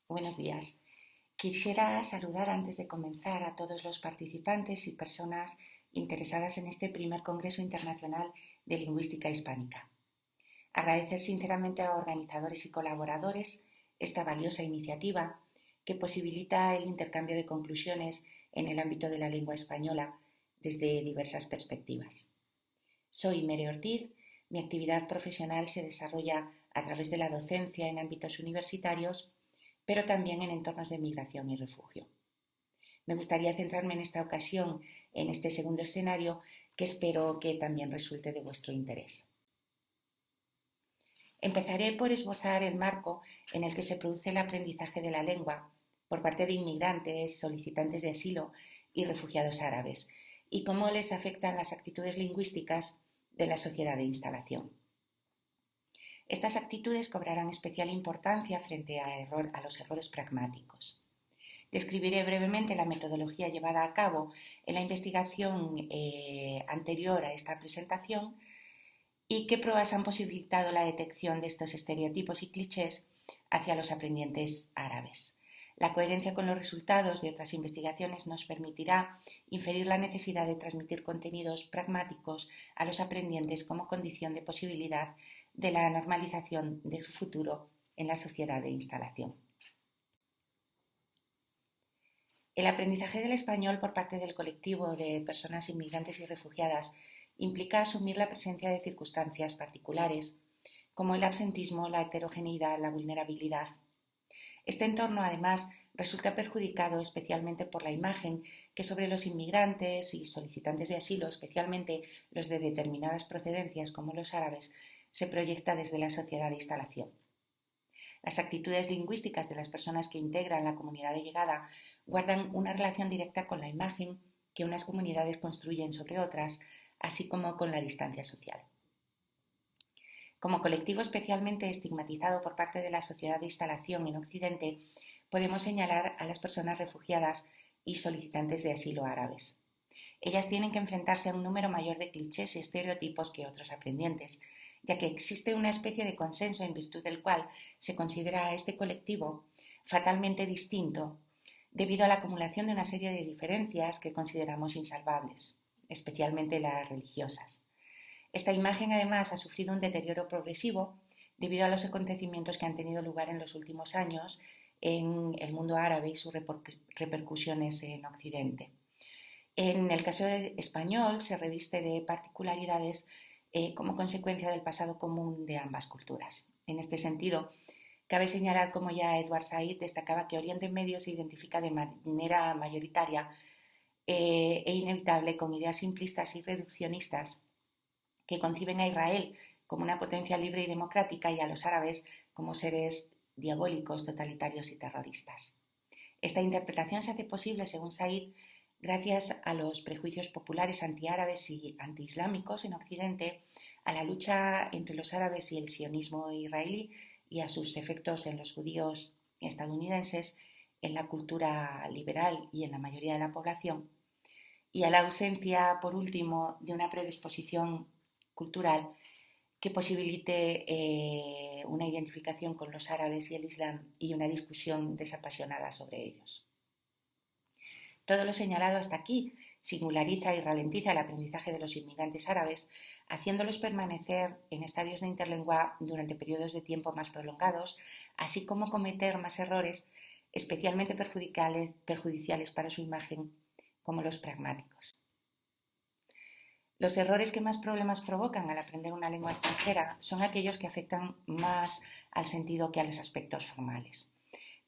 Buenos días. Quisiera saludar antes de comenzar a todos los participantes y personas interesadas en este primer Congreso Internacional de Lingüística Hispánica. Agradecer sinceramente a organizadores y colaboradores esta valiosa iniciativa que posibilita el intercambio de conclusiones en el ámbito de la lengua española desde diversas perspectivas. Soy Mere Ortiz. Mi actividad profesional se desarrolla a través de la docencia en ámbitos universitarios, pero también en entornos de migración y refugio. Me gustaría centrarme en esta ocasión en este segundo escenario que espero que también resulte de vuestro interés. Empezaré por esbozar el marco en el que se produce el aprendizaje de la lengua por parte de inmigrantes, solicitantes de asilo y refugiados árabes, y cómo les afectan las actitudes lingüísticas de la sociedad de instalación. Estas actitudes cobrarán especial importancia frente a los errores pragmáticos. Describiré brevemente la metodología llevada a cabo en la investigación anterior a esta presentación y qué pruebas han posibilitado la detección de estos estereotipos y clichés hacia los aprendientes árabes. La coherencia con los resultados de otras investigaciones nos permitirá inferir la necesidad de transmitir contenidos pragmáticos a los aprendientes como condición de posibilidad de la normalización de su futuro en la sociedad de instalación. El aprendizaje del español por parte del colectivo de personas inmigrantes y refugiadas implica asumir la presencia de circunstancias particulares, como el absentismo, la heterogeneidad, la vulnerabilidad. Este entorno, además, resulta perjudicado especialmente por la imagen que sobre los inmigrantes y solicitantes de asilo, especialmente los de determinadas procedencias como los árabes, se proyecta desde la sociedad de instalación. Las actitudes lingüísticas de las personas que integran la comunidad de llegada guardan una relación directa con la imagen que unas comunidades construyen sobre otras, así como con la distancia social. Como colectivo especialmente estigmatizado por parte de la sociedad de instalación en Occidente, podemos señalar a las personas refugiadas y solicitantes de asilo árabes. Ellas tienen que enfrentarse a un número mayor de clichés y estereotipos que otros aprendientes, ya que existe una especie de consenso en virtud del cual se considera a este colectivo fatalmente distinto debido a la acumulación de una serie de diferencias que consideramos insalvables, especialmente las religiosas. Esta imagen, además, ha sufrido un deterioro progresivo debido a los acontecimientos que han tenido lugar en los últimos años en el mundo árabe y sus repercusiones en Occidente. En el caso español se reviste de particularidades como consecuencia del pasado común de ambas culturas. En este sentido, cabe señalar, como ya Edward Said destacaba, que Oriente Medio se identifica de manera mayoritaria e inevitable con ideas simplistas y reduccionistas que conciben a Israel como una potencia libre y democrática y a los árabes como seres diabólicos, totalitarios y terroristas. Esta interpretación se hace posible, según Said, gracias a los prejuicios populares antiárabes y antiislámicos en Occidente, a la lucha entre los árabes y el sionismo israelí y a sus efectos en los judíos estadounidenses, en la cultura liberal y en la mayoría de la población, y a la ausencia, por último, de una predisposición cultural que posibilite una identificación con los árabes y el Islam y una discusión desapasionada sobre ellos. Todo lo señalado hasta aquí singulariza y ralentiza el aprendizaje de los inmigrantes árabes, haciéndolos permanecer en estadios de interlengua durante periodos de tiempo más prolongados, así como cometer más errores especialmente perjudiciales para su imagen, como los pragmáticos. Los errores que más problemas provocan al aprender una lengua extranjera son aquellos que afectan más al sentido que a los aspectos formales.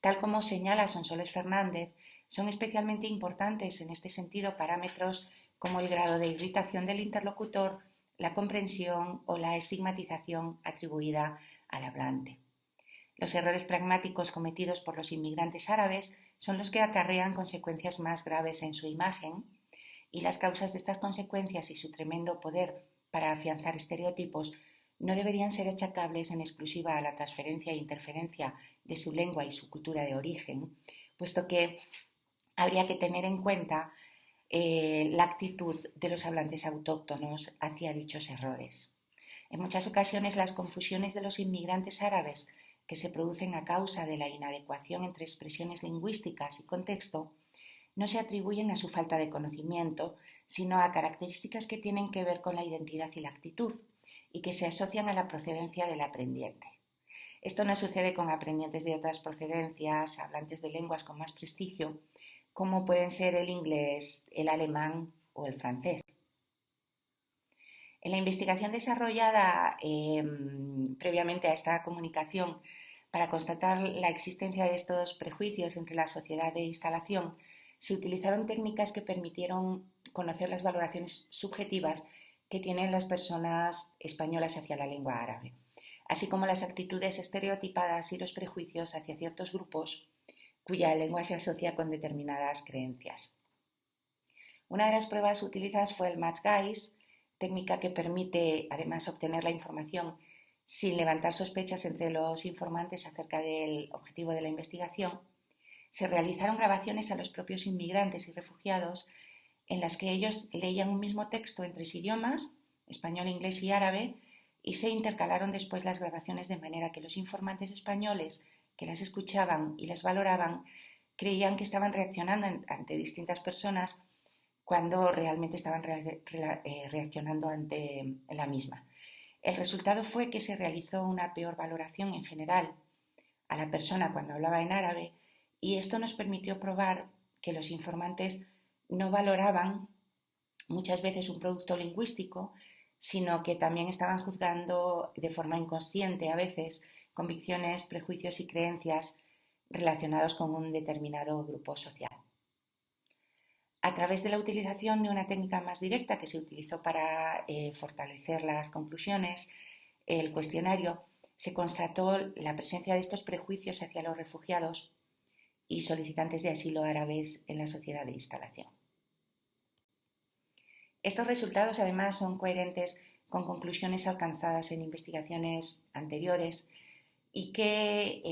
Tal como señala Sonsoles Fernández, son especialmente importantes en este sentido parámetros como el grado de irritación del interlocutor, la comprensión o la estigmatización atribuida al hablante. Los errores pragmáticos cometidos por los inmigrantes árabes son los que acarrean consecuencias más graves en su imagen, y las causas de estas consecuencias y su tremendo poder para afianzar estereotipos no deberían ser achacables en exclusiva a la transferencia e interferencia de su lengua y su cultura de origen, puesto que habría que tener en cuenta la actitud de los hablantes autóctonos hacia dichos errores. En muchas ocasiones las confusiones de los inmigrantes árabes que se producen a causa de la inadecuación entre expresiones lingüísticas y contexto no se atribuyen a su falta de conocimiento, sino a características que tienen que ver con la identidad y la actitud y que se asocian a la procedencia del aprendiente. Esto no sucede con aprendientes de otras procedencias, hablantes de lenguas con más prestigio, como pueden ser el inglés, el alemán o el francés. En la investigación desarrollada previamente a esta comunicación para constatar la existencia de estos prejuicios entre la sociedad de instalación, se utilizaron técnicas que permitieron conocer las valoraciones subjetivas que tienen las personas españolas hacia la lengua árabe, así como las actitudes estereotipadas y los prejuicios hacia ciertos grupos cuya lengua se asocia con determinadas creencias. Una de las pruebas utilizadas fue el Match Guys, técnica que permite además obtener la información sin levantar sospechas entre los informantes acerca del objetivo de la investigación. Se realizaron grabaciones a los propios inmigrantes y refugiados en las que ellos leían un mismo texto en 3 idiomas, español, inglés y árabe, y se intercalaron después las grabaciones de manera que los informantes españoles que las escuchaban y las valoraban creían que estaban reaccionando ante distintas personas cuando realmente estaban reaccionando ante la misma. El resultado fue que se realizó una peor valoración en general a la persona cuando hablaba en árabe, y esto nos permitió probar que los informantes no valoraban muchas veces un producto lingüístico, sino que también estaban juzgando de forma inconsciente a veces convicciones, prejuicios y creencias relacionados con un determinado grupo social. A través de la utilización de una técnica más directa que se utilizó para fortalecer las conclusiones, el cuestionario, se constató la presencia de estos prejuicios hacia los refugiados y solicitantes de asilo árabes en la sociedad de instalación. Estos resultados además son coherentes con conclusiones alcanzadas en investigaciones anteriores y que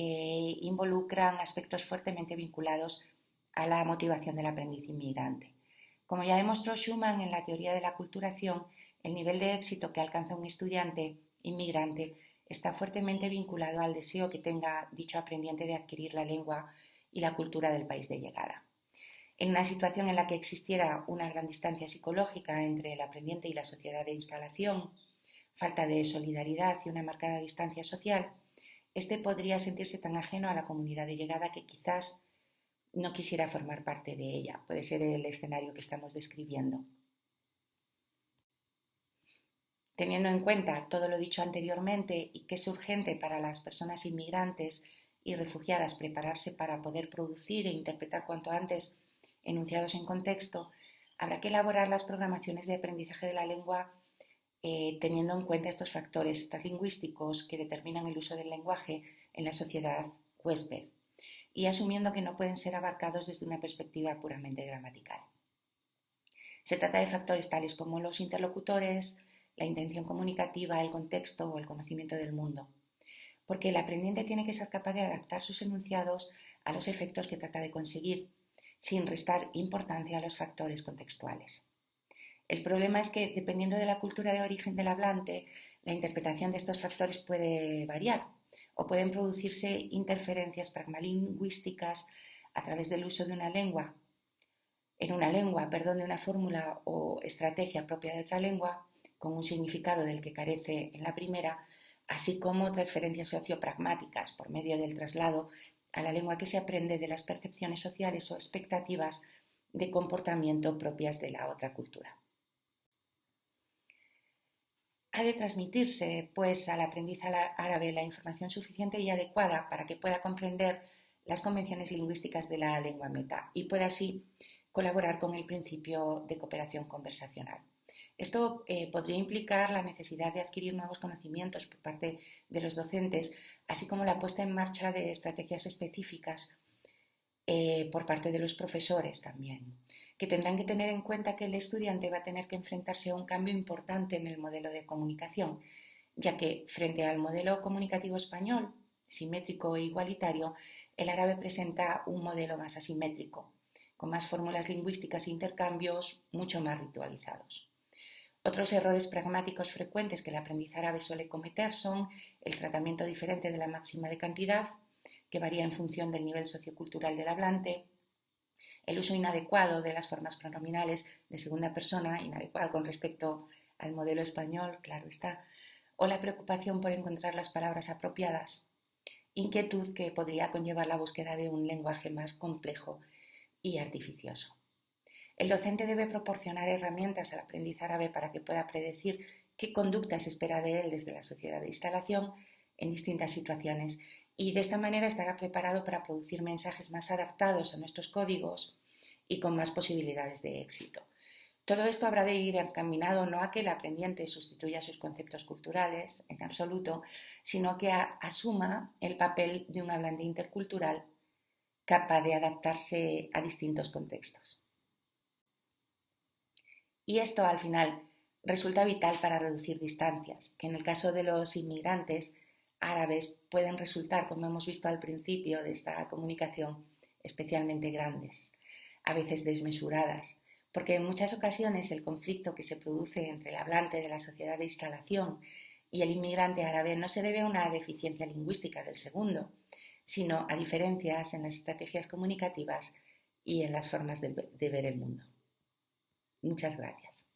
involucran aspectos fuertemente vinculados a la motivación del aprendiz inmigrante. Como ya demostró Schumann en la teoría de la aculturación, el nivel de éxito que alcanza un estudiante inmigrante está fuertemente vinculado al deseo que tenga dicho aprendiente de adquirir la lengua y la cultura del país de llegada. En una situación en la que existiera una gran distancia psicológica entre el aprendiente y la sociedad de instalación, falta de solidaridad y una marcada distancia social, este podría sentirse tan ajeno a la comunidad de llegada que quizás no quisiera formar parte de ella. Puede ser el escenario que estamos describiendo. Teniendo en cuenta todo lo dicho anteriormente y que es urgente para las personas inmigrantes y refugiadas prepararse para poder producir e interpretar cuanto antes enunciados en contexto, habrá que elaborar las programaciones de aprendizaje de la lengua teniendo en cuenta estos factores lingüísticos que determinan el uso del lenguaje en la sociedad huésped y asumiendo que no pueden ser abarcados desde una perspectiva puramente gramatical. Se trata de factores tales como los interlocutores, la intención comunicativa, el contexto o el conocimiento del mundo, porque el aprendiente tiene que ser capaz de adaptar sus enunciados a los efectos que trata de conseguir, sin restar importancia a los factores contextuales. El problema es que, dependiendo de la cultura de origen del hablante, la interpretación de estos factores puede variar o pueden producirse interferencias pragmalingüísticas a través del uso de una lengua, de una fórmula o estrategia propia de otra lengua, con un significado del que carece en la primera, así como transferencias sociopragmáticas por medio del traslado a la lengua que se aprende de las percepciones sociales o expectativas de comportamiento propias de la otra cultura. Ha de transmitirse, pues, al aprendiz árabe la información suficiente y adecuada para que pueda comprender las convenciones lingüísticas de la lengua meta y pueda así colaborar con el principio de cooperación conversacional. Esto podría implicar la necesidad de adquirir nuevos conocimientos por parte de los docentes, así como la puesta en marcha de estrategias específicas por parte de los profesores también, que tendrán que tener en cuenta que el estudiante va a tener que enfrentarse a un cambio importante en el modelo de comunicación, ya que frente al modelo comunicativo español, simétrico e igualitario, el árabe presenta un modelo más asimétrico, con más fórmulas lingüísticas e intercambios mucho más ritualizados. Otros errores pragmáticos frecuentes que el aprendiz árabe suele cometer son el tratamiento diferente de la máxima de cantidad, que varía en función del nivel sociocultural del hablante, el uso inadecuado de las formas pronominales de segunda persona, inadecuado con respecto al modelo español, claro está, o la preocupación por encontrar las palabras apropiadas, inquietud que podría conllevar la búsqueda de un lenguaje más complejo y artificioso. El docente debe proporcionar herramientas al aprendiz árabe para que pueda predecir qué conducta se espera de él desde la sociedad de instalación en distintas situaciones y de esta manera estará preparado para producir mensajes más adaptados a nuestros códigos y con más posibilidades de éxito. Todo esto habrá de ir encaminado no a que el aprendiente sustituya sus conceptos culturales, en absoluto, sino que asuma el papel de un hablante intercultural capaz de adaptarse a distintos contextos. Y esto, al final, resulta vital para reducir distancias, que en el caso de los inmigrantes árabes pueden resultar, como hemos visto al principio de esta comunicación, especialmente grandes, a veces desmesuradas, porque en muchas ocasiones el conflicto que se produce entre el hablante de la sociedad de instalación y el inmigrante árabe no se debe a una deficiencia lingüística del segundo, sino a diferencias en las estrategias comunicativas y en las formas de ver el mundo. Muchas gracias.